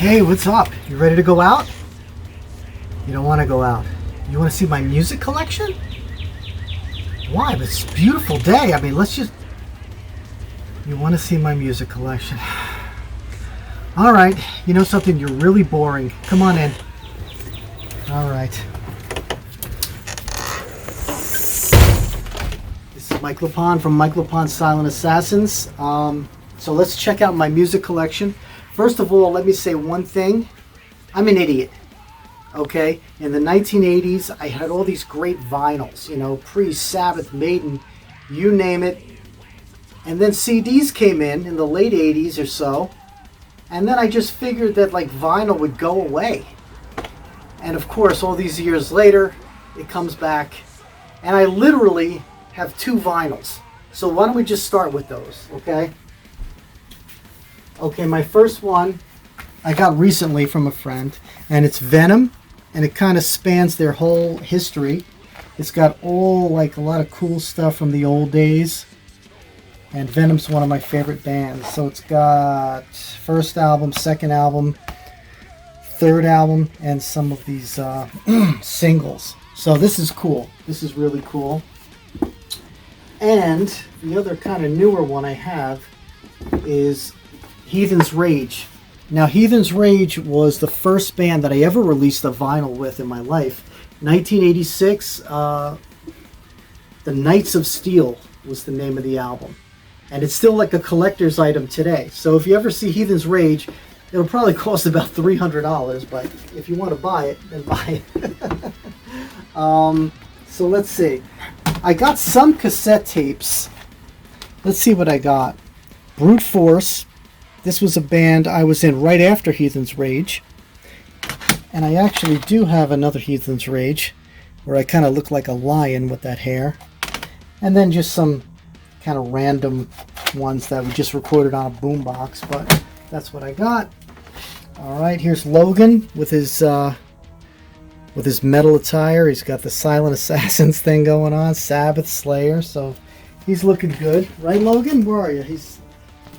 Hey, what's up? You ready to go out? You don't want to go out. You want to see my music collection? Why? It's a beautiful day. I mean, let's just... You want to see my music collection? All right. You know something? You're really boring. Come on in. All right. This is Mike LePond from Mike LePond's Silent Assassins. So let's check out my music collection. First of all, let me say one thing. I'm an idiot. Okay? In the 1980s, I had all these great vinyls, you know, Priest, Sabbath, Maiden, you name it. And then CDs came in the late 80s or so. And then I just figured that like vinyl would go away. And of course, all these years later, it comes back. And I literally have 2 vinyls. So why don't we just start with those, okay? Okay, my first one I got recently from a friend, and it's Venom, and it kind of spans their whole history. It's got all like a lot of cool stuff from the old days, and Venom's one of my favorite bands. So it's got first album, second album, third album, and some of these singles. So this is cool. This is really cool. And the other kind of newer one I have is Heathen's Rage. Now, Heathen's Rage was the first band that I ever released a vinyl with in my life. 1986, The Knights of Steel was the name of the album. And it's still like a collector's item today. So if you ever see Heathen's Rage, it'll probably cost about $300, but if you want to buy it, then buy it. So let's see. I got some cassette tapes. Let's see what I got. Brute Force. This was a band I was in right after Heathen's Rage. And I actually do have another Heathen's Rage where I kind of look like a lion with that hair. And then just some kind of random ones that we just recorded on a boombox, but that's what I got. All right, here's Logan with his metal attire. He's got the Silent Assassins thing going on, Sabbath, Slayer, so he's looking good. Right, Logan? Where are you?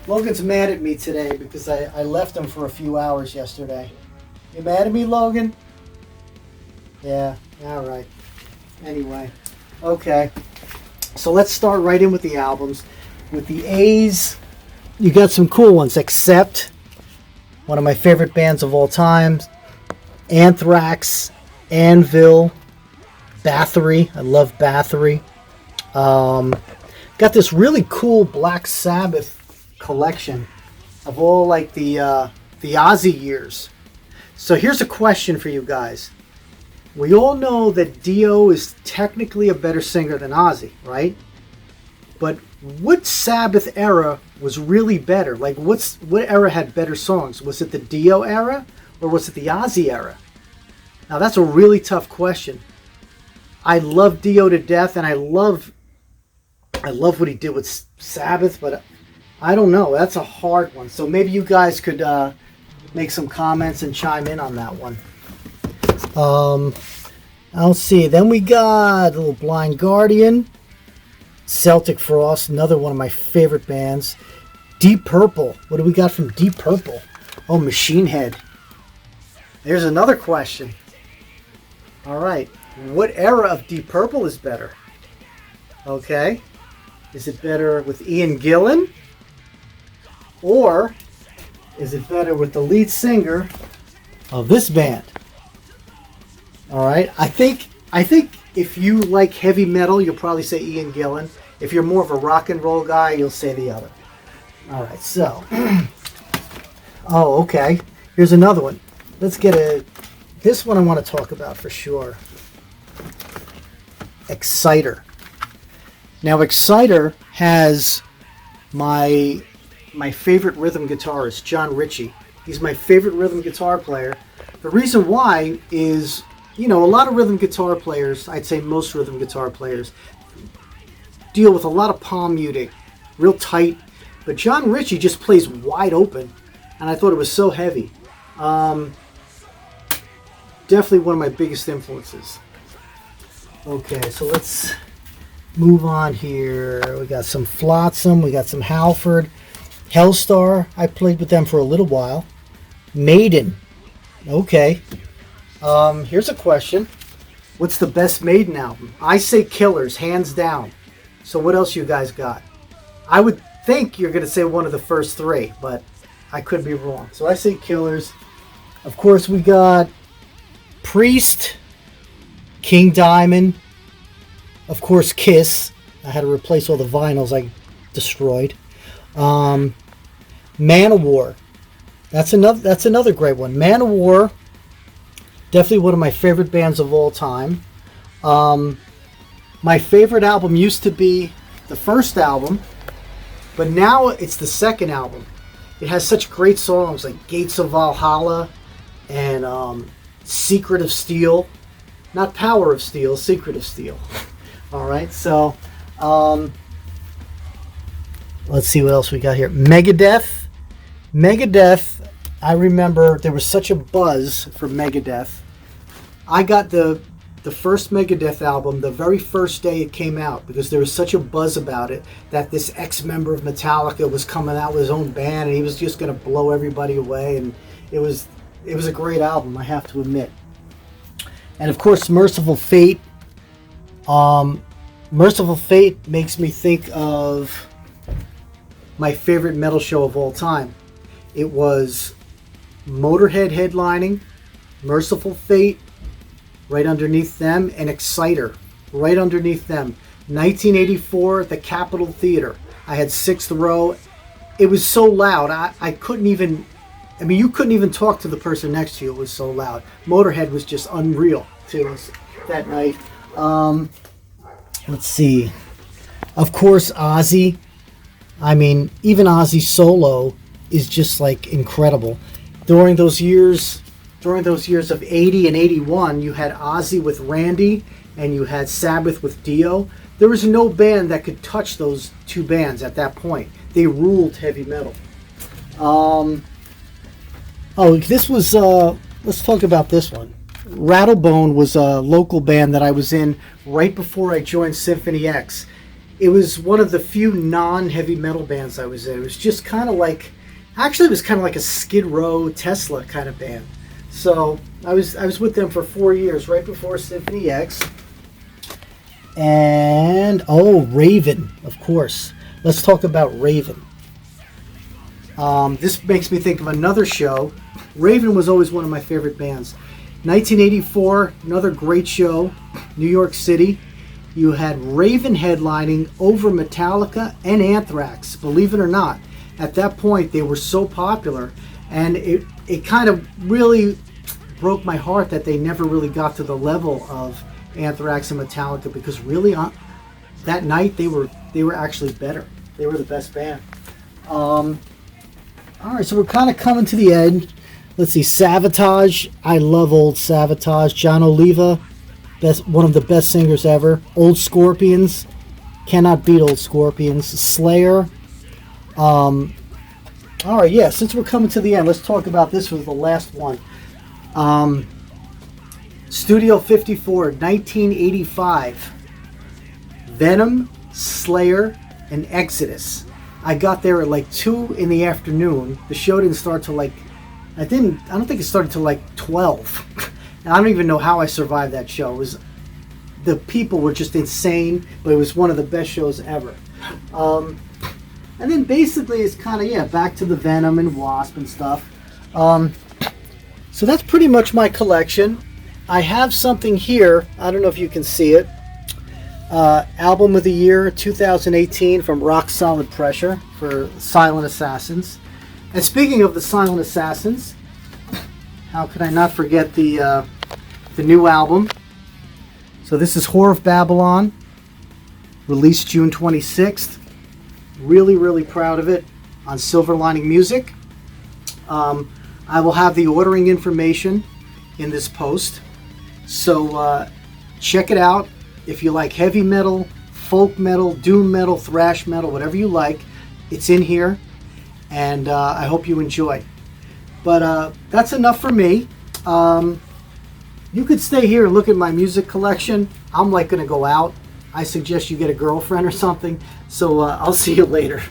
Logan's mad at me today because I left him for a few hours yesterday. You mad at me, Logan? Yeah, all right. Anyway, okay. So let's start right in with the albums. With the A's, you got some cool ones. Accept, one of my favorite bands of all time. Anthrax, Anvil, Bathory. I love Bathory. Got this really cool Black Sabbath collection of all like the Ozzy years. So here's a question for you guys. We all know that Dio is technically a better singer than Ozzy, right? But what Sabbath era was really better? Like what era had better songs? Was it the Dio era or was it the Ozzy era? Now that's a really tough question. I love Dio to death, and I love what he did with Sabbath, but I don't know. That's a hard one. So maybe you guys could make some comments and chime in on that one. I'll see. Then we got a little Blind Guardian, Celtic Frost, another one of my favorite bands. Deep Purple. What do we got from Deep Purple? Oh, Machine Head. There's another question. All right. What era of Deep Purple is better? Okay. Is it better with Ian Gillan? Or is it better with the lead singer of this band? All right. I think if you like heavy metal, you'll probably say Ian Gillan. If you're more of a rock and roll guy, you'll say the other. All right. So, oh, okay. Here's another one. Let's get this one I want to talk about for sure. Exciter. Now, Exciter has my favorite rhythm guitarist, John Ritchie. He's my favorite rhythm guitar player. The reason why is, you know, a lot of rhythm guitar players, I'd say most rhythm guitar players, deal with a lot of palm muting, real tight. But John Ritchie just plays wide open, and I thought it was so heavy. Definitely one of my biggest influences. Okay, so let's move on here. We got some Flotsam, we got some Halford. Hellstar, I played with them for a little while. Maiden. Okay. Here's a question. What's the best Maiden album? I say Killers, hands down. So what else you guys got? I would think you're going to say one of the first three, but I could be wrong. So I say Killers. Of course, we got Priest, King Diamond, of course, Kiss. I had to replace all the vinyls I destroyed. Manowar. That's another great one. Manowar, definitely one of my favorite bands of all time. My favorite album used to be the first album, but now it's the second album. It has such great songs like Gates of Valhalla and Secret of Steel. Not Power of Steel, Secret of Steel. All right, so let's see what else we got here. Megadeth. Megadeth, I remember there was such a buzz for Megadeth. I got the first Megadeth album the very first day it came out because there was such a buzz about it that this ex-member of Metallica was coming out with his own band and he was just going to blow everybody away, and it was a great album, I have to admit. And of course, Merciful Fate. Merciful Fate makes me think of my favorite metal show of all time. It was Motorhead headlining, Merciful Fate right underneath them, and Exciter right underneath them. 1984 at the Capitol Theater. I had 6th row. It was so loud, I couldn't even, you couldn't even talk to the person next to you. It was so loud. Motorhead was just unreal to us that night. Let's see. Of course, Ozzy. Even Ozzy solo is just like incredible. During those years of 80 and 81, you had Ozzy with Randy and you had Sabbath with Dio. There was no band that could touch those two bands at that point. They ruled heavy metal. This was, let's talk about this one. Rattlebone was a local band that I was in right before I joined Symphony X. It was one of the few non-heavy metal bands I was in. It was just kind of like, actually it was kind of like a Skid Row, Tesla kind of band. So I was with them for 4 years, right before Symphony X. And, Raven, of course. Let's talk about Raven. This makes me think of another show. Raven was always one of my favorite bands. 1984, another great show, New York City. You had Raven headlining over Metallica and Anthrax, believe it or not. At that point, they were so popular, and it kind of really broke my heart that they never really got to the level of Anthrax and Metallica, because really that night they were actually better. They were the best band. All right, so we're kind of coming to the end. Let's see, Savatage. I love old Savatage. John Oliva, one of the best singers ever. Old Scorpions. Cannot beat Old Scorpions. Slayer. All right, yeah, since we're coming to the end, let's talk about this was the last one. Studio 54, 1985. Venom, Slayer, and Exodus. I got there at like 2 in the afternoon. The show didn't start till like, I don't think it started till like 12. And I don't even know how I survived that show. The people were just insane, but it was one of the best shows ever. And then basically it's kind of, back to the Venom and Wasp and stuff. So that's pretty much my collection. I have something here. I don't know if you can see it. Album of the Year 2018 from Rock Solid Pressure for Silent Assassins. And speaking of the Silent Assassins, how could I not forget the new album? So this is Whore of Babylon, released June 26th. Really, really proud of it, on Silver Lining Music. I will have the ordering information in this post. So check it out. If you like heavy metal, folk metal, doom metal, thrash metal, whatever you like, it's in here. And I hope you enjoy. But that's enough for me. You could stay here and look at my music collection. I'm like going to go out. I suggest you get a girlfriend or something. So I'll see you later.